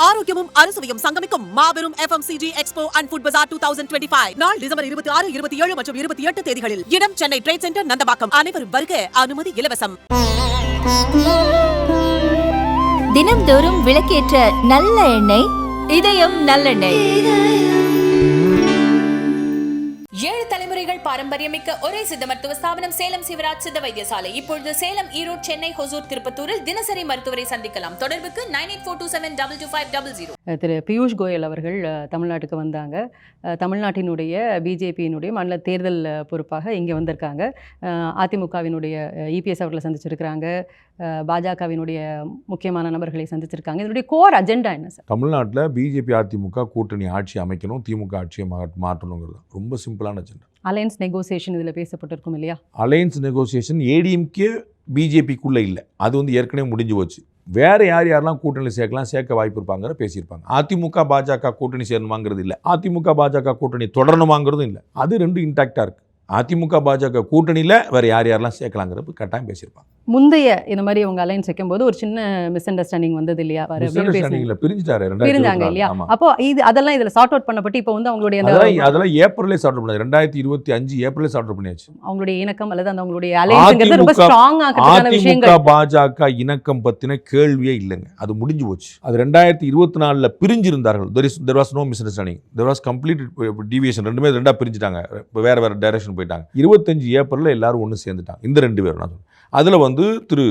ஆரோக்கியமும் அறுசுவையும் சங்கமிக்கும் மாபெரும் FMCG Expo and Food Bazaar 2025 நாள் டிசம்பர் 26, 27 மற்றும் 28 தேதிகளில். இடம் சென்னை ட்ரேட் சென்டர் நந்தபாக்கம். அனைவரும் வருக. அனுமதி இலவசம். தினம்தோறும் விளக்கேற்ற நல்ல எண்ணெய் இதயம் நல்லெண்ணெய். 7 தலைமுறைகள் பாரம்பரியமிக்க ஒரே சித்த மருத்துவ ஸ்தாபனம் சேலம் சிவராஜ் சித்த வைத்தியசாலை. இப்பொழுது சேலம், ஈரோடு, சென்னை, ஹொசூர், திருப்பத்தூரில் தினசரி மருத்துவரை சந்திக்கலாம். தொடர்புக்கு 9842722500. திரு பியூஷ் கோயல் அவர்கள் தமிழ்நாட்டுக்கு வந்தாங்க. தமிழ்நாட்டினுடைய பிஜேபியினுடைய மாநில தேர்தல் பொறுப்பாக இங்கே வந்திருக்காங்க. அதிமுகவினுடைய இபிஎஸ் அவர்களை சந்திச்சிருக்கிறாங்க. பாஜகவினுடைய முக்கியமான நபர்களை சந்திச்சிருக்காங்க. இதனுடைய கோர் அஜெண்டா என்ன சார்? தமிழ்நாட்டில் பிஜேபி அதிமுக கூட்டணி ஆட்சி அமைக்கணும், திமுக ஆட்சியை மாற்றணுங்கிறது ரொம்ப சிம்பிளான அஜெண்டா. அலையன்ஸ் நெகோசியேஷன் இதில் பேசப்பட்டிருக்கும் இல்லையா? அலையன்ஸ் நெகோசியேஷன் ஏடிஎம்கே பிஜேபிக்குள்ளே இல்லை, அது வந்து ஏற்கனவே முடிஞ்சு போச்சு. வேறு யாரெல்லாம் கூட்டணி சேர்க்க வாய்ப்பு இருப்பாங்கிற பேசியிருப்பாங்க. அதிமுக பாஜக கூட்டணி சேரணுமாங்கிறது இல்லை, அதிமுக பாஜக கூட்டணி தொடரணுமாங்கிறதும் இல்லை. அது ரெண்டும் இன்டாக்டாக இருக்குது. அதிமுக பாஜக கூட்டணியில் வேறு யாரெல்லாம் சேர்க்கலாங்கிறது கட்டாயம் பேசியிருப்பாங்க. முந்தைய இந்த மாதிரி அவங்க அலையன்ஸ் வைக்கும்போது ஒரு சின்ன மிஸ் அண்டர்ஸ்டாண்டிங் வந்தது இல்லையா? பிரிஞ்சாங்க இல்லையா? அப்போ இது அதெல்லாம் இதில் சார்ட் அவுட் பண்ணப்பட்டு இப்போ வந்து அவங்களுடைய அதெல்லாம் ஏப்ரலே சார்ட் அவுட் பண்ணாது. 2025 ஏப்ரலே சார்ட் அவுட் பண்ணியாச்சு. அவங்களுடைய இணக்கம் அல்லது அந்த அவங்களுடைய அலையன்ஸ்ங்கிறது ரொம்ப ஸ்ட்ராங் ஆகிறதுக்கான விஷயங்கள். அதிமுக பாஜக இணக்கம் பற்றின கேள்வியே இல்லைங்க, அது முடிஞ்சு போச்சு. அது 2024 பிரிஞ்சிருந்தார்கள். there was no misunderstanding, there was complete deviation. ரெண்டுமே ரெண்டாக பிரிஞ்சுட்டாங்க, வேற வேற டைரக்ஷன் போயிட்டாங்க. 25 ஏப்ரலில் எல்லாரும் ஒன்று சேர்ந்துட்டாங்க. இந்த 2 பேரும் நான் அதில் வந்து திரு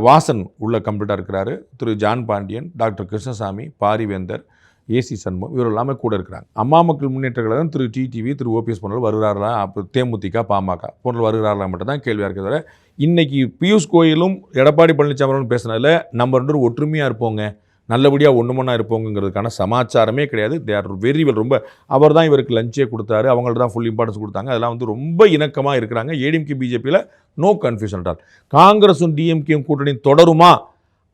வாசன் உள்ள கம்ப்ளீட்டாக இருக்கிறாரு. திரு ஜான் பாண்டியன், டாக்டர் கிருஷ்ணசாமி, பாரிவேந்தர், ஏசி சண்முகம் இவர் எல்லாமே கூட இருக்கிறாங்க. அம்மா மக்கள் முன்னேற்ற கழகம் திரு டிடிவி, திரு ஓபிஎஸ் போன்றவர் வருகிறார்களா, அப்போ தேமுதிக, பாமக போன்ற வருகிறார்களா மட்டும் தான் கேள்வியாக இருக்கிறத. இன்னைக்கு பியூஷ் கோயலும் எடப்பாடி பழனிசாமி பேசுனதில் நம்ம 2 பேரும் ஒற்றுமையாக இருப்போங்க, நல்லபடியாக ஒன்றுமொன்னா இருப்போங்கிறதுக்கான சமாச்சாரமே கிடையாது. They are very well. ரொம்ப அவர் தான் இவருக்கு லஞ்சே கொடுத்தாரு, அவங்கள்ட்ட தான் ஃபுல் இம்பார்ட்டன்ஸ் கொடுத்தாங்க. அதெல்லாம் வந்து ரொம்ப இணக்கமாக இருக்கிறாங்க. ஏடிஎம்கே பிஜேபியில் நோ கன்ஃபியூஷன் ஆல். காங்கிரஸும் டிஎம்கேயும் கூட்டணி தொடருமா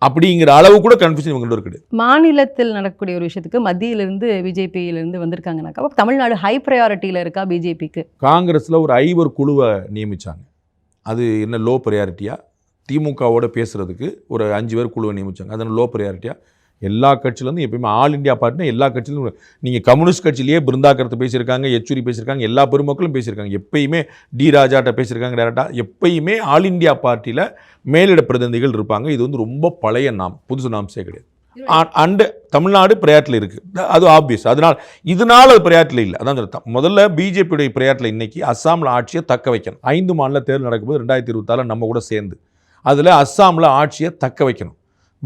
அப்படிங்கிற அளவு கூட கன்ஃபியூஷன் இவங்க இருக்குது. மாநிலத்தில் நடக்கக்கூடிய ஒரு விஷயத்துக்கு மத்தியிலிருந்து பிஜேபியிலிருந்து வந்திருக்காங்கனாக்கா தமிழ்நாடு ஹை ப்ரையாரிட்டியில் இருக்கா பிஜேபிக்கு? காங்கிரஸில் ஒரு 5 குழுவை நியமித்தாங்க. அது என்ன லோ ப்ரையாரிட்டியா? திமுகவோட பேசுகிறதுக்கு ஒரு 5 பேர் குழுவை நியமித்தாங்க. அது லோ ப்ரையாரிட்டியா? எல்லா கட்சியிலேருந்து எப்பயுமே ஆல் இண்டியா பார்ட்டினா எல்லா கட்சியிலும் நீங்கள் கம்யூனிஸ்ட் கட்சியிலேயே பிருந்தாக்கரத்தை பேசியிருக்காங்க, யெச்சூரி பேசியிருக்காங்க, எல்லா பெருமக்களும் பேசியிருக்காங்க. எப்பயுமே டி ராஜாட்ட பேசியிருக்காங்க டேரெக்டாக. எப்பயுமே ஆல் இண்டியா பார்ட்டியில் மேலிட பிரதிநிதிகள் இருப்பாங்க. இது வந்து ரொம்ப பழைய புதுசு நாம்ஸே கிடையாது. அண்டு தமிழ்நாடு பிரயாட்டில் இருக்குது, அது ஆப்வியஸ். இதனால் அது பிரயாட்டில் இல்லை. அதான் முதல்ல பிஜேபியுடைய பிரயாட்டில் இன்றைக்கி அஸ்ஸாமில் ஆட்சியை தக்க வைக்கணும். 5 மாநில தேர்தல் நடக்கும்போது 2026 நம்ம கூட சேர்ந்து அதில் அஸ்ஸாமில் ஆட்சியை தக்க வைக்கணும்,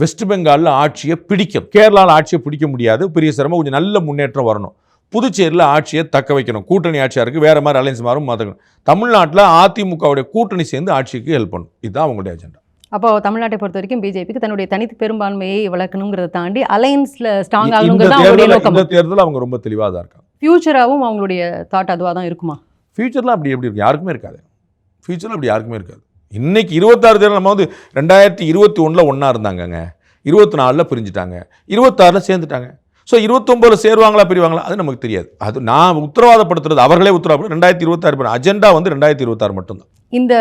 வெஸ்ட் பெங்காலில் ஆட்சியை பிடிக்கணும், கேரளாவில் ஆட்சியை பிடிக்க முடியாது, பெரிய சிரமம், கொஞ்சம் நல்ல முன்னேற்றம் வரணும். புதுச்சேரியில் ஆட்சியை தக்க வைக்கணும், கூட்டணி ஆட்சியாக இருக்குது, வேறு மாதிரி அலையன்ஸ் மாறும் மாற்றணும். தமிழ்நாட்டில் அதிமுகவுடைய கூட்டணி சேர்ந்து ஆட்சிக்கு ஹெல்ப் பண்ணும். இதுதான் அவங்களுடைய அஜெண்டா. அப்போ தமிழ்நாட்டை பொறுத்த வரைக்கும் பிஜேபிக்கு தன்னுடைய தனித்து பெரும்பான்மையை வளர்க்கணுங்கிறத தாண்டி அலையன்ஸில் ஸ்ட்ராங் ஆகணுங்கிறது இந்த தேர்தலில் அவங்க ரொம்ப தெளிவாக தான் இருக்காங்க. ஃபியூச்சராகவும் அவங்களுடைய தாட் அதுவாக தான் இருக்குமா? ஃபியூச்சரில் அப்படி எப்படி இருக்கு? யாருக்குமே இருக்காது. ஃபியூச்சரில் அப்படி யாருக்குமே இருக்காது. இன்னைக்கு 26 தேர்தல் நம்ம வந்து 2021 ஒன்றா இருந்தாங்கங்க, 24 பிரிஞ்சுட்டாங்க, 26 சேர்ந்துட்டாங்க. ஸோ 29 சேருவாங்களா பிரிவாங்களா அது நமக்கு தெரியாது. அது நான் உத்தரவாதப்படுத்துறது, அவர்களே உத்தரவாதம். 2026 அஜெண்டா வந்து 2026 மட்டும்தான். இந்த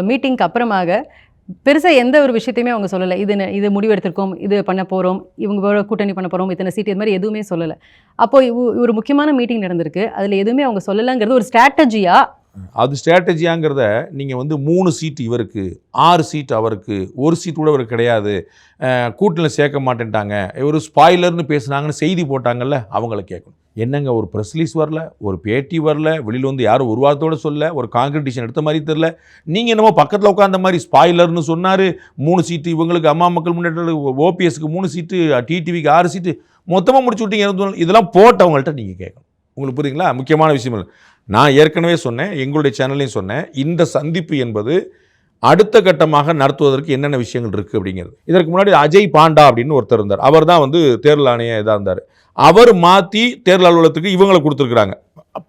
மீட்டிங்க்கு அப்புறமாக பெருசாக எந்த ஒரு விஷயத்தையுமே அவங்க சொல்லலை. இது முடிவெடுத்திருக்கோம், இது பண்ண போகிறோம், இவங்க கூட்டணி பண்ண போகிறோம், இத்தனை சீட், இது மாதிரி எதுவுமே சொல்லலை. அப்போது ஒரு முக்கியமான மீட்டிங் நடந்திருக்கு, அதில் எதுவுமே அவங்க சொல்லலைங்கிறது ஒரு ஸ்ட்ராட்டஜியாக? அது ஸ்ட்ராட்டஜியாங்கிறத நீங்கள் வந்து 3 சீட்டு இவருக்கு, 6 சீட்டு அவருக்கு, 1 சீட் கூட இவருக்கு கிடையாது, கூட்டணியில் சேர்க்க மாட்டேன்ட்டாங்க, ஒரு ஸ்பாய்லர்னு பேசுனாங்கன்னு செய்தி போட்டாங்கல்ல, அவங்கள கேட்கணும். என்னங்க ஒரு ப்ரெஸ் ரிலீஸ் வரல, ஒரு பேட்டி வரல, வெளியில் வந்து யாரும் ஒரு வாரத்தோடு சொல்ல, ஒரு கான்க்ரிட்டேஷன் எடுத்த மாதிரி தெரில. நீங்கள் என்னமோ பக்கத்தில் உட்காந்த மாதிரி ஸ்பாய்லர்னு சொன்னார். 3 சீட்டு இவங்களுக்கு, அம்மா மக்கள் முன்னேற்ற ஓபிஎஸ்க்கு 3 சீட்டு, டிடிவிக்கு 6 சீட்டு, மொத்தமாக முடிச்சு விட்டீங்க. இதெல்லாம் போட்டவங்கள்ட்ட நீங்கள் கேட்கணும். உங்களுக்கு புரியுங்களா? முக்கியமான விஷயம் இல்லை. நான் ஏற்கனவே சொன்னேன், எங்களுடைய சேனல்லையும் சொன்னேன், இந்த சந்திப்பு என்பது அடுத்த கட்டமாக நடத்துவதற்கு என்னென்ன விஷயங்கள் இருக்குது அப்படிங்கிறது. இதற்கு முன்னாடி அஜய் பாண்டா அப்படின்னு ஒருத்தர் இருந்தார். அவர் தான் வந்து தேர்தல் ஆணையம் இதாக இருந்தார். அவர் மாற்றி தேர்தல் அலுவலகத்துக்கு இவங்களை கொடுத்துருக்குறாங்க,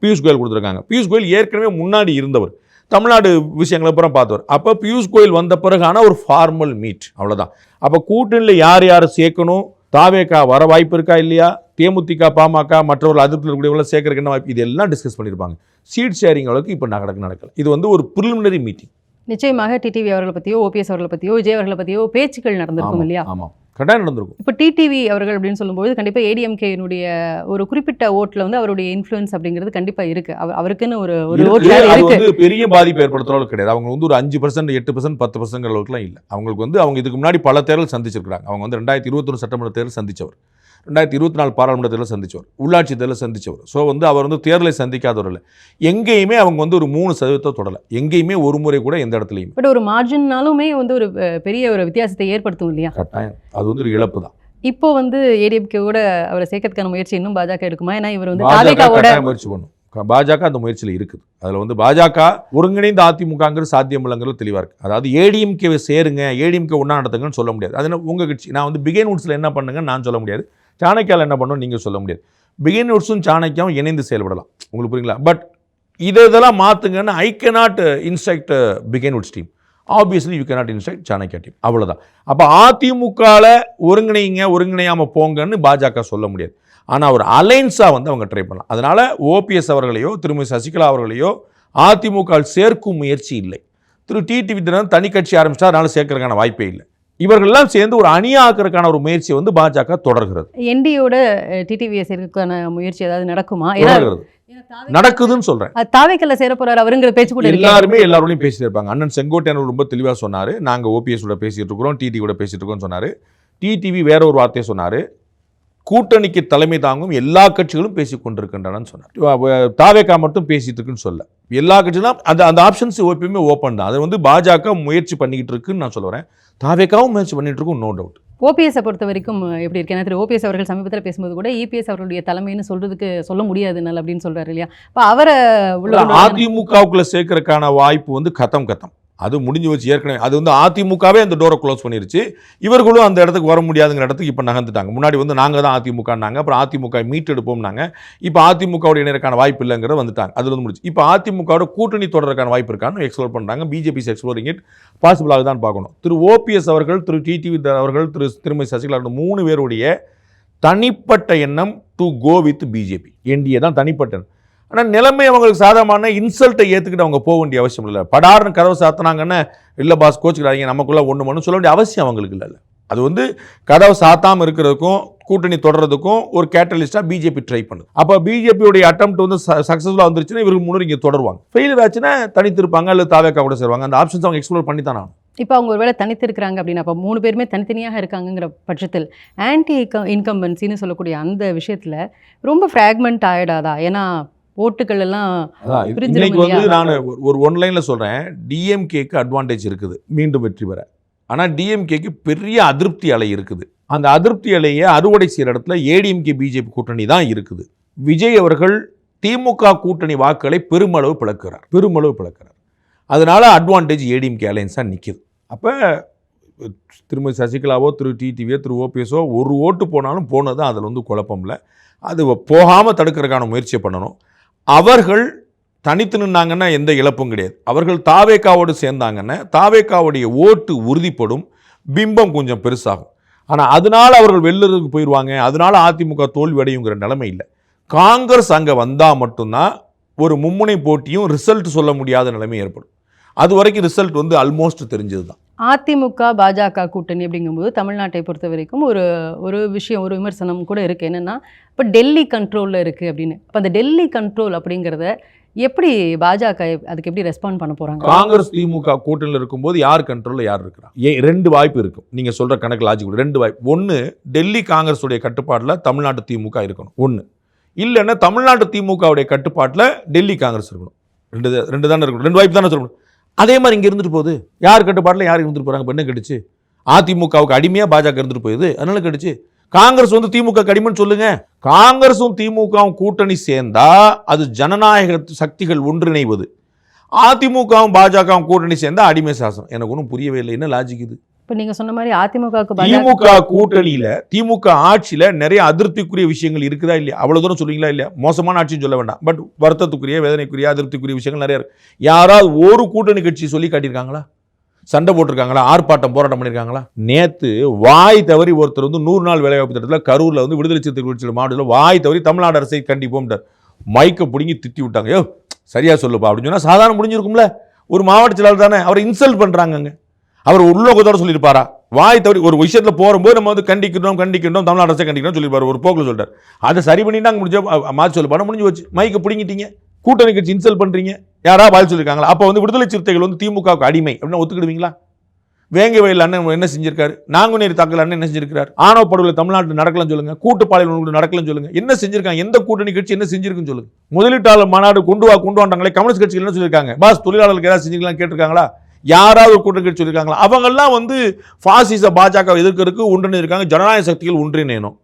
பியூஷ் கோயல் கொடுத்துருக்காங்க. பியூஷ் கோயல் ஏற்கனவே முன்னாடி இருந்தவர், தமிழ்நாடு விஷயங்களை அப்புறம் பார்த்தவர். அப்போ பியூஷ் கோயல் வந்த பிறகான ஒரு ஃபார்மல் மீட், அவ்வளோதான். அப்போ கூட்டணியில் யார் சேர்க்கணும், தாவேகா வர வாய்ப்பு இருக்கா இல்லையா, தேமுதிக, பாமக மற்றவர்கள் அதிருப்தியில் இருக்கக்கூடியவங்களை சேர்க்கறதுக்கு என்ன வாய்ப்பு, இதெல்லாம் டிஸ்கஸ் பண்ணியிருப்பாங்க. சீட் ஷேரிங் அளவுக்கு இப்போ நடக்கல. இது வந்து ஒரு ப்ரிலிமினரி மீட்டிங். நிச்சயமாக டிடிவி அவர்களை பற்றியோ, ஓபிஎஸ் அவர்களை பற்றியோ, விஜய் அவர்களை பற்றியோ பேச்சுக்கள் நடந்திருக்கும் இல்லையா? ஆமாம். கட்டாயம் நடந்திருக்கும். இப்போ டிடிவி அவர்கள் அப்படின்னு சொல்லும்போது கண்டிப்பாக ஏடிஎம்கேனுடைய ஒரு குறிப்பிட்ட ஓட்டில் வந்து அவருடைய இன்ஃப்ளூயன்ஸ் அப்படிங்கிறது கண்டிப்பாக இருக்குது. அவருக்குன்னு ஒரு ஓட்டு அது இருக்கு. வந்து பெரிய பாதிப்பு ஏற்படுத்துற அளவுக்கு கிடையாது. அவங்க வந்து ஒரு 5%, 8%, 10% அளவுக்குலாம் இல்லை. அவங்களுக்கு வந்து அவங்க இதுக்கு முன்னாடி பல தேர்தல் சந்திச்சிருக்காங்க. அவங்க வந்து 2021 சட்டமன்ற தேர்தல் சந்திச்சவர், 2024 பாராளுமன்ற தேர்தல் சந்திச்சவர், உள்ளாட்சி தேர்தல் சந்திச்சவர். ஸோ வந்து அவர் வந்து தேர்தலை சந்திக்காதவர் இல்லை. எங்கேயுமே அவங்க வந்து ஒரு 3% தொடலை. எங்கேயுமே ஒரு முறை கூட எந்த இடத்துலையும். பட் ஒரு மார்ஜின்னாலுமே வந்து ஒரு பெரிய ஒரு வித்தியாசத்தை ஏற்படுத்தும் இல்லையா? கட்டாயம் அது வந்து ஒரு இழப்பு தான். இப்போ வந்து ஏடிஎம்கேவோட அவரை சேர்க்கறதுக்கான முயற்சி இன்னும் பாஜக எடுக்குமா? ஏன்னா இவர் வந்து பாஜக முயற்சி பண்ணும். பாஜக அந்த முயற்சியில் இருக்குது. அதில் வந்து பாஜக ஒருங்கிணைந்த அதிமுகங்கிறது சாத்தியமில்லைங்கிறது தெளிவாக இருக்குது. அதாவது ஏடிஎம்கேவை சேருங்க, ஏடிஎம்கே ஒன்றா நடத்துங்கன்னு சொல்ல முடியாது. அது உங்கள் கட்சி. நான் வந்து பிகைன் வுட்ஸில் என்ன பண்ணுங்கன்னு நான் சொல்ல முடியாது. சாணக்கியாவில் என்ன பண்ணணும் நீங்கள் சொல்ல முடியாது. பிகைன் வுட்ஸும் சாணக்கியாவும் இணைந்து செயல்படலாம். உங்களுக்கு புரியுங்களா? பட் இதெல்லாம் மாற்றுங்கன்னு I cannot instruct Behindwoods team. Obviously you cannot instruct Chanakya team. அவ்வளோதான். அப்போ அதிமுகவில் ஒருங்கிணையாமல் போங்கன்னு பாஜக சொல்ல முடியாது. ஆனால் ஒரு அலைன்ஸாக வந்து அவங்க ட்ரை பண்ணலாம். அதனால் ஓபிஎஸ் அவர்களையோ திருமதி சசிகலா அவர்களையோ அதிமுக சேர்க்கும் முயற்சி இல்லை. திரு டிடிவி தினகரன் தனி கட்சி ஆரம்பிச்சா அதனால் சேர்க்கறதுக்கான வாய்ப்பே இல்லை. இவர்கள்லாம் சேர்ந்து ஒரு அணியாக்குறதுக்கான ஒரு முயற்சியை வந்து பாஜக தொடர்கிறது. என்டியோட டிடிவியை சேர்க்கறதுக்கான முயற்சி ஏதாவது நடக்குமா? நடக்குதுன்னு சொல்றேன். தாவேக்கல்ல சேர போறாரு அவருங்கிற பேச்சு கூட எல்லாரோடையும் பேசிட்டு இருப்பாங்க. அண்ணன் செங்கோட்டையன் ரொம்ப தெளிவாக சொன்னாரு. நாங்க ஓபிஎஸ் கூட பேசிட்டு இருக்கிறோம், டிடி கூட பேசிட்டு இருக்கோம்னு சொன்னாரு. டிடிவி வேற ஒரு வார்த்தையை சொன்னாரு. கூட்டணிக்கு தலைமை தாங்கும் எல்லா கட்சிகளும் பேசிக் கொண்டிருக்கின்றன சொன்னார். தாவேக்கா மட்டும் பேசிட்டு இருக்குன்னு சொல்ல, எல்லா கட்சிகளும் அந்த ஆப்ஷன்ஸ் எப்பயுமே ஓப்பன் தான். அதை வந்து பாஜக முயற்சி பண்ணிக்கிட்டு இருக்குன்னு நான் சொல்லுறேன். தாவேக்காவும் முயற்சி பண்ணிட்டு இருக்கும், நோ டவுட். ஓபிஎஸ்ஸை பொறுத்த வரைக்கும் எப்படி இருக்கு? ஏன்னா திரு ஓபிஎஸ் அவர்கள் சமீபத்தில் பேசும்போது கூட இபிஎஸ் அவர்களுடைய தலைமைன்னு சொல்ல முடியாது நல்ல அப்படின்னு சொல்றாரு இல்லையா? இப்போ அவரை அதிமுகவுக்குள்ள சேர்க்கறதுக்கான வாய்ப்பு வந்து கதம் அது முடிஞ்சு வச்சு ஏற்கனவே. அது வந்து அதிமுகவே அந்த டோரை க்ளோஸ் பண்ணிருச்சு. இவர்களும் அந்த இடத்துக்கு வர முடியாதுங்கிற இடத்துக்கு இப்போ நகர்ந்துட்டாங்க. முன்னாடி வந்து நாங்கள் தான் அதிமுகன்னாங்க, அப்புறம் அதிமுக மீட்டெடுப்போம்னாங்க. இப்போ அதிமுகவுடைய இணையறக்கான வாய்ப்பு இல்லைங்கிற வந்துட்டாங்க. அது வந்து முடிச்சு இப்போ அதிமுகவோட கூட்டணி தொடர்றதுக்கான வாய்ப்பு இருக்கான்னு எக்ஸ்ப்ளோர் பண்ணுறாங்க. பிஜேபி எக்ஸ்ப்ளோரிங் இட் பாசிபிளாக தான் பார்க்கணும். திரு ஓபிஎஸ் அவர்கள், திரு டிடிவி அவர்கள், திருமதி சசிகலா 3 பேருடைய தனிப்பட்ட எண்ணம் to go with BJP. NDA தான் தனிப்பட்ட. ஆனால் நிலைமை அவங்களுக்கு சாதகமான இன்சல்ட்டை ஏற்றுக்கிட்டு அவங்க போக வேண்டிய அவசியம் இல்லை. படார்னு கதவை சாத்தினாங்கன்னு இல்லை பாஸ் கோச்சுக்கிறாங்க நமக்குள்ளே ஒன்று சொல்ல வேண்டிய அவசியம் அவங்களுக்கு இல்லை. அது வந்து கதவை சாத்தாமல் இருக்கிறதுக்கும் கூட்டணி தொடர்றதுக்கும் ஒரு கேட்டலிஸ்டாக பிஜேபி ட்ரை பண்ணுது. அப்போ பிஜேபியோடைய அட்டெம்ப்ட் வந்து சக்ஸஸ்ஃபுல்லாக வந்துருச்சுன்னா இவருக்கு முன்னாடி இங்கே தொடருவாங்க. ஃபெயிலியர் ஆச்சுன்னா தனித்திருப்பாங்க, இல்லை தாவேக்கா கூட சேருவாங்க. அந்த ஆப்ஷன்ஸ் அவங்க எக்ஸ்ப்ளோர் பண்ணி தானே. இப்போ அவங்க ஒருவேளை தனித்திருக்கிறாங்க அப்படின்னா, அப்போ 3 பேருமே தனித்தனியாக இருக்காங்கிற பட்சத்தில் ஆன்டி இன்கம்பன்சின்னு சொல்லக்கூடிய அந்த விஷயத்தில் ரொம்ப ஃப்ராக்மெண்ட் ஆகிடாதா? ஏன்னா ஓட்டுகள் எல்லாம் இன்னைக்கு வந்து நான் ஒரு ஒன்லைனில் சொல்கிறேன். டிஎம்கேக்கு அட்வான்டேஜ் இருக்குது மீண்டும் வெற்றி பெற. ஆனால் டிஎம்கேக்கு பெரிய அதிருப்தி அலை இருக்குது. அந்த அதிருப்தி அலையை அறுவடை செய்கிற இடத்துல ஏடிஎம்கே பிஜேபி கூட்டணி தான் இருக்குது. விஜய் அவர்கள் திமுக கூட்டணி வாக்குகளை பெருமளவு பிளக்கிறார். அதனால அட்வான்டேஜ் ஏடிஎம்கே அலைன்ஸாக நிற்கிது. அப்போ திருமதி சசிகலாவோ திரு டிடிவியோ திரு ஓபிஎஸோ ஒரு ஓட்டு போனாலும் போனது அதில் வந்து குழப்பம் இல்லை. அது போகாமல் தடுக்கிறதுக்கான முயற்சியை பண்ணணும். அவர்கள் தனித்து நின்னாங்கன்னா எந்த இழப்பும் கிடையாது. அவர்கள் தாவேக்காவோடு சேர்ந்தாங்கன்னா தாவேக்காவுடைய ஓட்டு உறுதிப்படும், பிம்பம் கொஞ்சம் பெருசாகும். ஆனால் அதனால அவர்கள் வெள்ளருக்கு போயிடுவாங்க, அதனால அதிமுக தோல்வி அடையுங்கிற நிலைமை இல்லை. காங்கிரஸ் அங்கே வந்தால் மட்டும்தான் ஒரு மும்முனை போட்டியும் ரிசல்ட் சொல்ல முடியாத நிலைமை ஏற்படும். அது வரைக்கும் ரிசல்ட் வந்து ஆல்மோஸ்ட் தெரிஞ்சது தான். அதிமுக பாஜக கூட்டணி அப்படிங்கும்போது தமிழ்நாட்டை பொறுத்த வரைக்கும் ஒரு விஷயம், ஒரு விமர்சனம் கூட இருக்குது. என்னென்னா இப்போ டெல்லி கண்ட்ரோலில் இருக்குது அப்படின்னு. இப்போ அந்த டெல்லி கண்ட்ரோல் அப்படிங்கிறத எப்படி பாஜக அதுக்கு எப்படி ரெஸ்பாண்ட் பண்ண போகிறாங்க? காங்கிரஸ் திமுக கூட்டணியில் இருக்கும்போது யார் கண்ட்ரோலில் யார் இருக்கிறாங்க? 2 வாய்ப்பு இருக்கும். நீங்கள் சொல்கிற கணக்கு லாஜிக் 2 வாய்ப்பு. ஒன்று, டெல்லி காங்கிரஸுடைய கட்டுப்பாட்டில் தமிழ்நாட்டு திமுக இருக்கணும். ஒன்று, இல்லைன்னா தமிழ்நாட்டு திமுகவுடைய கட்டுப்பாட்டில் டெல்லி காங்கிரஸ் இருக்கணும். ரெண்டு தானே இருக்கணும். 2 வாய்ப்பு தானே சொல்லணும். அதே மாதிரி இங்கே இருந்துட்டு போகுது. யார் கட்டுப்பாட்டில் யார் இருந்துட்டு போகிறாங்க? இப்போ என்ன கெடுச்சு? அதிமுகவுக்கு அடிமையாக பாஜக இருந்துட்டு போகுது, அதனால கெடுச்சு. காங்கிரஸ் வந்து திமுக அடிமைன்னு சொல்லுங்க. காங்கிரஸும் திமுகவும் கூட்டணி சேர்ந்தா அது ஜனநாயக சக்திகள் ஒன்றிணைவது. அதிமுகவும் பாஜகவும் கூட்டணி சேர்ந்தா அடிமை சாசனம். எனக்கு ஒன்றும் புரியவே இல்லை. என்ன லாஜிக் இது? இப்போ நீங்கள் சொன்ன மாதிரி அதிமுக கூட்டணியில் திமுக ஆட்சியில் நிறைய அதிருப்திக்குரிய விஷயங்கள் இருக்குதா இல்லையா? அவ்வளோ தூரம் சொல்லுவீங்களா இல்லையா? மோசமான ஆட்சின்னு சொல்ல வேண்டாம். பட் வருத்தத்துக்குரிய, வேதனைக்குரிய, அதிருப்திக்குரிய விஷயங்கள் நிறைய இருக்கு. யாராவது ஒரு கூட்டணி கட்சி சொல்லி காட்டியிருக்காங்களா? சண்டை போட்டிருக்காங்களா? ஆர்ப்பாட்டம் போராட்டம் பண்ணியிருக்காங்களா? நேற்று வாய் தவறி ஒருத்தர் வந்து 100 நாள் வேலைவாய்ப்பு திட்டத்தில் கரூரில் வந்து விடுதலை சிறுத்தைகள் மாவட்டத்தில் வாய் தவறி தமிழ்நாடு அரசை கண்டிப்போம்ட்டார். மைக்கை பிடிங்கி திட்டி விட்டாங்க. யோ சரியா சொல்லுப்பா அப்படின்னு சொன்னால் சாதாரண முடிஞ்சிருக்கும்ல. ஒரு மாவட்ட செயலாளர் தானே, அவரை இன்சல்ட் பண்ணுறாங்க. அவர் உள்நோக்கத்தோட சொல்லியிருப்பாரா? வாய் தவறி ஒரு விஷயத்தில் போகும்போது நம்ம வந்து கண்டிக்கணும் தமிழ் அரசை கண்டிக்கணும் சொல்லியிருப்பாரு, ஒரு போக்கில் சொல்லிட்டார். அதை சரி பண்ணிட்டு அங்கே முடிஞ்ச மாற்றி சொல்லி பண்ண முடிஞ்சு வச்சு மைக்கை பிடிங்கிட்டீங்க, கூட்டணி கட்சி இன்சல்ட் பண்ணுறீங்க, யாராவது பதில் சொல்லியிருக்காங்களா? அப்போ வந்து விடுதலை சிறுத்தைகள் வந்து திமுகவுக்கு அடிமை அப்படின்னு ஒத்துக்கிடுவீங்களா? வேங்கை வயல் அண்ணன் என்ன செஞ்சிருக்காரு? நாங்குநேரி தாக்கல் அண்ணன் என்ன செஞ்சிருக்காரு? ஆணவ படுகொலை தமிழ்நாட்டில் நடக்கலன்னு சொல்லுங்க, கூட்டுப்பாளையம் நடக்கலன்னு சொல்லுங்க. என்ன செஞ்சிருக்காங்க? எந்த கூட்டணி கட்சி என்ன செஞ்சிருக்குன்னு சொல்லுங்க. முதலீட்டாளர் மாநாடு கொண்டு வாண்டாங்களே, கம்யூனிஸ்ட் கட்சிகள் என்ன சொல்லியிருக்காங்க? பாஸ் தொழிலாளர்களுக்கு ஏதாவது செஞ்சிருக்கலாம் கேட்டிருக்காங்களா? யாராவது ஒரு கூட்டணி கட்சி சொல்லியிருக்காங்களா? அவங்கெல்லாம் வந்து பாசிச பாஜக எதிர்க்கிறதுக்கு ஒன்றிணைந்து இருக்காங்க, ஜனநாயக சக்திகள் ஒன்றிணையணும்.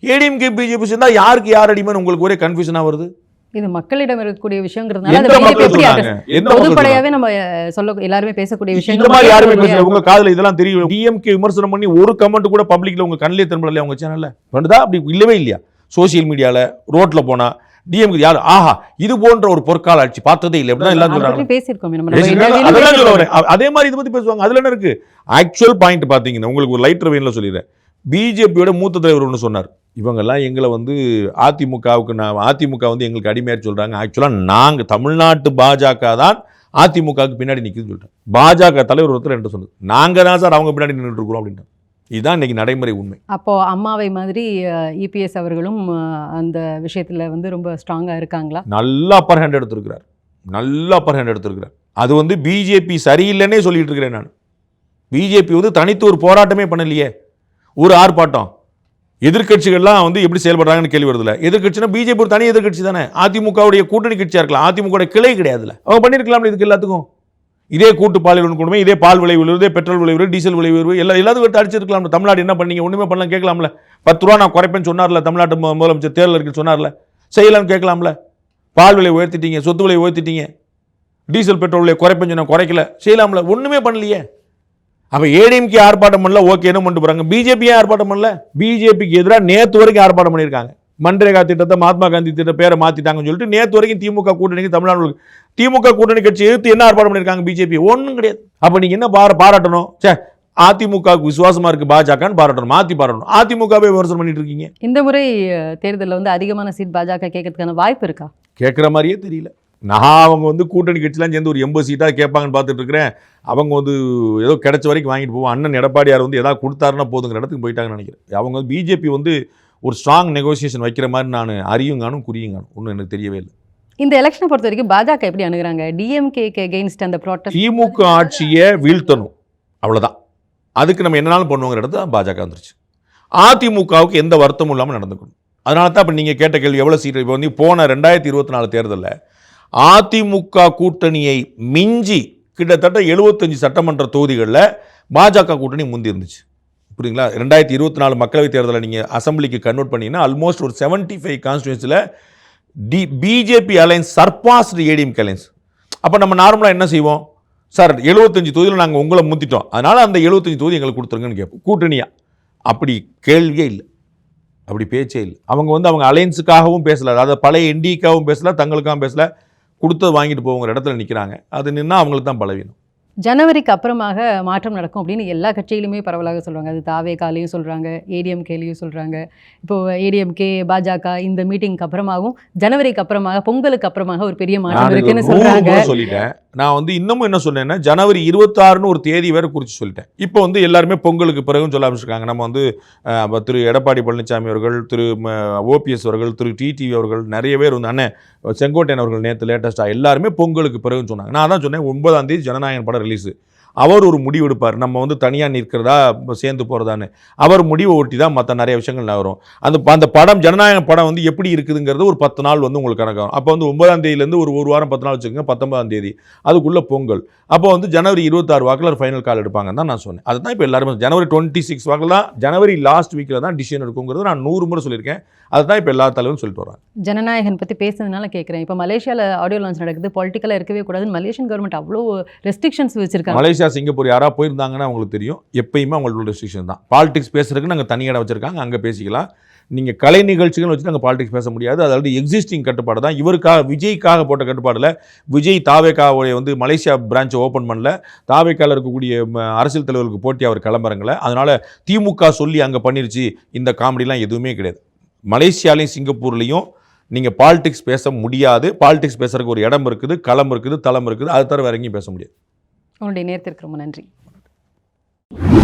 ஏடிஎம்கே பிஜேபி சேர்ந்தா யாருக்கு யார் அடிமைன்னு உங்களுக்கு ஒரே கன்ஃபியூஷனாக வருது. இது மக்களிடம் இருக்கக்கூடிய விஷயங்கிறதுனால பொதுப்படையாவே நம்ம சொல்ல எல்லாருமே பேசக்கூடிய விஷயம். இந்த மாதிரி யாருமே பேசல. உங்க காதுல இதெல்லாம் தெரியும். டிஎம்கே விமர்சனம் பண்ணி ஒரு கமெண்ட் கூட பப்ளிக்ல உங்க கண்ணிலே தென்படல உங்க சேனல்ல. பண்ணுதா? அப்படி இல்லவே இல்லையா? சோசியல் மீடியால ரோட்ல போனா டிஎம்கே யாரு ஆஹா இது போன்ற ஒரு பொற்கால ஆட்சி பார்த்ததே இல்லை அப்படின்னா எல்லாரும் சொல்றாங்க. அதே மாதிரி இதை பத்தி பேசுவாங்க. அதுல என்ன இருக்கு? ஆக்சுவல் பாயிண்ட் பாத்தீங்கன்னா உங்களுக்கு ஒரு லைட்டர் வெயின்ல சொல்லிடுறேன். பிஜேபியோட மூத்த தலைவர் ஒன்று சொன்னார், இவங்கெல்லாம் எங்களை வந்து அதிமுக வந்து எங்களுக்கு அடிமையாக சொல்கிறாங்க. ஆக்சுவலாக நாங்கள் தமிழ்நாட்டு பாஜக தான் அதிமுகவுக்கு பின்னாடி நிற்குதுன்னு சொல்லிட்டேன். பாஜக தலைவர் ஒருத்தர் என்று சொன்னது, நாங்கள் தான் சார் அவங்க பின்னாடி நின்றுட்டு இருக்கிறோம் அப்படின்ட்டு. இதுதான் இன்னைக்கு நடைமுறை உண்மை. அப்போது அம்மாவை மாதிரி இபிஎஸ் அவர்களும் அந்த விஷயத்தில் வந்து ரொம்ப ஸ்ட்ராங்காக இருக்காங்களா? நல்லா அப்பர் ஹேண்ட் எடுத்திருக்கிறார். அது வந்து பிஜேபி சரியில்லைன்னே சொல்லிட்டு இருக்கிறேன் நான். பிஜேபி வந்து தனித்து ஒரு போராட்டமே பண்ணலையே, ஒரு ஆர்ப்பாட்டம். எதிர்கட்சிகள்லாம் வந்து எப்படி செயல்படுறாங்கன்னு கேள்வி வருதுல. எதிர்கட்சினா பிஜேபி ஒரு தனி எதிர்கட்சி தானே, அதிமுகவுடைய கூட்டணி கட்சியாக இருக்கலாம், அதிமுக கிளை கிடையாதுல. அவங்க பண்ணியிருக்கலாம் இதுக்கு எல்லாத்துக்கும். இதே கூட்டு பாலியல் கொடுமை, இதே பால் விலை உயர்வு, இதே பெட்ரோல் விலை உயர்வு, டீசல் விலை உயர்வு எல்லாத்துக்கும் எடுத்து அடிச்சிருக்கலாம். தமிழ்நாடு என்ன பண்ணீங்க? ஒன்றுமே பண்ணலாம் கேட்கலாம்ல. 10 ரூபா நான் குறைப்பேன்னு சொன்னார்ல தமிழ்நாட்டு முதலமைச்சர், தேர்தல் அறிக்கை சொன்னார்ல, செய்யலாம்னு கேட்கலாம்ல. பால் விலை உயர்த்திட்டீங்க, சொத்து விலை உயர்த்திட்டீங்க, டீசல் பெட்ரோல் விலை குறைப்பேன்னு சொன்னால் குறைக்கல, செய்யலாம்ல. ஒன்றுமே பண்ணலையே. அப்போ ஏடிஎம்கே ஆர்ப்பாட்டம் பண்ணல, ஓகே என்ன பண்ணிட்டு போகிறாங்க? பிஜேபியே ஆர்ப்பாட்டம் பண்ணல. பிஜேபிக்கு எதிராக நேற்று வரைக்கும் ஆர்ப்பாட்டம் பண்ணியிருக்காங்க. மன்ரேகா திட்டத்தை மகாத்மா காந்தி திட்ட பேரை மாற்றிட்டாங்கன்னு சொல்லிட்டு நேற்று வரைக்கும் திமுக கூட்டணிக்கு தமிழ்நாடு திமுக கூட்டணி கட்சி எதிர்த்து என்ன ஆர்ப்பாட்டம் பண்ணியிருக்காங்க பிஜேபி? ஒன்றும் கிடையாது. அப்போ நீங்கள் என்ன பாராட்டணும்? சே அதிமுகவுக்கு விசுவாசமாக இருக்குது பாஜகன்னு பாராட்டணும், மாற்றி பாராட்டணும். அதிமுகவே விமர்சனம் பண்ணிட்டு இருக்கீங்க. இந்த முறை தேர்தலில் வந்து அதிகமான சீட் பாஜக கேட்கறதுக்கான வாய்ப்பு இருக்கா? கேட்குற மாதிரியே தெரியல. நான் அவங்க வந்து கூட்டணி கட்சிலாம் சேர்ந்து ஒரு 80 சீட்டாக கேட்பாங்கன்னு பார்த்துட்டு இருக்கிறேன். அவங்க வந்து ஏதோ கிடைச்ச வரைக்கும் வாங்கிட்டு போவோம். அண்ணன் எடப்பாடியார் வந்து ஏதாவது கொடுத்தாருன்னா போதுங்கிற இடத்துக்கு போயிட்டாங்கன்னு நினைக்கிறேன். அவங்க வந்து பிஜேபி வந்து ஒரு ஸ்ட்ராங் நெகோசியேஷன் வைக்கிற மாதிரி நான் அறியுங்கானும் குறியுங்கானும் ஒன்றும் எனக்கு தெரியவே இல்லை. இந்த எலெக்ஷனை பொறுத்த வரைக்கும் பாஜக எப்படி அணுகுறாங்க? டிஎம்கேக்கு அகைன்ஸ்ட் அந்த ப்ரோட்டஸ்ட், திமுக ஆட்சியை வீழ்த்தணும், அவ்வளோதான். அதுக்கு நம்ம என்னனாலும் பண்ணுவோங்கிற இடத்துல பாஜக வந்துருச்சு. அதிமுகவுக்கு எந்த வருத்தமும் இல்லாமல் நடந்துக்கணும். அதனால தான் இப்போ நீங்கள் கேட்ட கேள்வி எவ்வளோ சீட். இப்போ வந்து போன 2024 தேர்தலில் அதிமுக கூட்டணியை மிஞ்சி கிட்டத்தட்ட 75 சட்டமன்ற தொகுதிகளில் பாஜக கூட்டணி முந்தி இருந்துச்சு. புரியுங்களா? 2024 மக்களவைத் தேர்தலில் நீங்கள் அசம்பிளிக்கு கன்வெர்ட் பண்ணிங்கன்னா ஆல்மோஸ்ட் ஒரு 75 கான்ஸ்டியூன்சியில் பிஜேபி அலைன்ஸ் சர்பாஸ்டு ஏடிஎம்கே அலைன்ஸ். அப்போ நம்ம நார்மலாக என்ன செய்வோம்? சார் 75 தொகுதியில் நாங்கள் உங்களை முந்திட்டோம், அதனால் அந்த 75 தொகுதி எங்களுக்கு கொடுத்துருங்கன்னு கேட்போம் கூட்டணியா. அப்படி கேள்வியே இல்லை, அப்படி பேச்சே இல்லை. அவங்க வந்து அவங்க அலைன்ஸுக்காகவும் பேசலை, அதாவது பழைய என்டிக்காகவும் பேசலை, தங்களுக்காகவும் பேசலை, கொடுத்தது வாங்கிட்டு போகிற இடத்துல நிற்கிறாங்க. அது நின்னா அவங்களுக்கு தான் பலவீனம். ஜனவரிக்கு அப்புறமாக மாற்றம் நடக்கும் அப்படின்னு எல்லா கட்சியிலுமே பரவலாக சொல்கிறாங்க. அது தாவேகாலையும் சொல்கிறாங்க, ஏடிஎம்கேலையும் சொல்கிறாங்க. இப்போது ஏடிஎம்கே பாஜக இந்த மீட்டிங்க்கு அப்புறமாகவும் ஜனவரிக்கு அப்புறமாக பொங்கலுக்கு அப்புறமாக ஒரு பெரிய மாற்றம் இருக்குன்னு சொல்கிறாங்க. சொல்லிட்டேன் நான் வந்து இன்னமும் என்ன சொன்னேன்னா ஜனவரி 26ன்னு ஒரு தேதி வேறு குறித்து சொல்லிட்டேன். இப்போ வந்து எல்லாருமே பொங்கலுக்கு பிறகும் சொல்ல ஆரம்பிச்சிருக்காங்க. நம்ம வந்து திரு எடப்பாடி பழனிசாமி அவர்கள், திரு ஓபிஎஸ் அவர்கள், திரு டிடிவி அவர்கள், நிறைய பேர் வந்து அண்ணன் செங்கோட்டையன் அவர்கள் நேற்று லேட்டஸ்ட்டாக எல்லாருமே பொங்கலுக்கு பிறகுன்னு சொன்னாங்க. நான் தான் சொன்னேன் 9ஆம் தேதி ஜனநாயகன் படம் ரிலீஸு. அவர் ஒரு முடிவு எடுப்பார், நம்ம வந்து தனியாக நிற்கிறதா சேர்ந்து போகிறதான்னு. அவர் முடிவை ஒட்டி தான் மற்ற நிறைய விஷயங்கள் வரும். அந்த படம் ஜனநாயக படம் வந்து எப்படி இருக்குதுங்கிறது ஒரு 10 நாள் வந்து உங்களுக்கு கணக்காகும். அப்போ வந்து 9ஆம் தேதியிலேருந்து ஒரு வாரம் 10 நாள் வச்சுக்கோங்க, 19ஆம் தேதி அதுக்குள்ளே பொங்கல். அப்போ வந்து ஜனவரி 26 வாக்கில் ஃபைனல் கால் எடுப்பாங்கன்னு தான் நான் சொன்னேன். அதுதான் இப்போ எல்லாருமே ஜனவரி 26 வாக்கில் தான், ஜனவரி லாஸ்ட் வீக்கில் தான் டிசிஷன் எடுக்குங்கிறது நான் 100 முறை சொல்லியிருக்கேன். அதுதான் இப்போ எல்லா தலைவரும் சொல்லிட்டு வராங்க. ஜனநாயகன் பற்றி பேசுனதுனால கேட்குறேன். இப்போ மலேசியாவில் ஆடியோ லான்ச் நடக்குது, பொலிட்டிக்கலாக இருக்கவே கூடாதுன்னு மலேசியன் கவர்மெண்ட் அவ்வளோ ரெஸ்ட்ரிக்ஷன்ஸ் வச்சிருக்காங்க. மலேசியா சிங்கப்பூர் யாராவது போயிருந்தாங்கன்னா அவங்களுக்கு தெரியும், எப்பயுமே அவங்களோட ரெஸ்ட்ரிக்ஷன் தான். பாலிடிக்ஸ் பேசுறதுக்கு நாங்கள் தனி இடம் வச்சிருக்காங்க, அங்கே பேசிக்கலாம். நீங்கள் கலை நிகழ்ச்சிகள் வச்சு நாங்கள் பாலிடிக்ஸ் பேச முடியாது. அதாவது எக்ஸிஸ்டிங் கட்டுப்பாடு தான். இவருக்காக விஜய்க்காக போட்ட கட்டுப்பாடில் விஜய் தாவேக்காவுடைய வந்து மலேசியா பிரான்ச்சை ஓப்பன் பண்ணல, தாவேக்காவில் இருக்கக்கூடிய அரசியல் தலைவர்களுக்கு போட்டி அவர் கிளம்புறங்கள. அதனால் திமுக சொல்லி அங்கே பண்ணிருச்சு, இந்த காமெடிலாம் எதுவுமே கிடையாது. மலேசியாலையும் சிங்கப்பூர்லேயும் நீங்கள் பாலிடிக்ஸ் பேச முடியாது. பாலிடிக்ஸ் பேசுறதுக்கு ஒரு இடம் இருக்குது, களம் இருக்குது, தளம் இருக்குது. அது தவிர வேற எங்கேயும் பேச முடியாது. உங்களுடைய நேரத்திற்கு ரொம்ப நன்றி. நன்றி.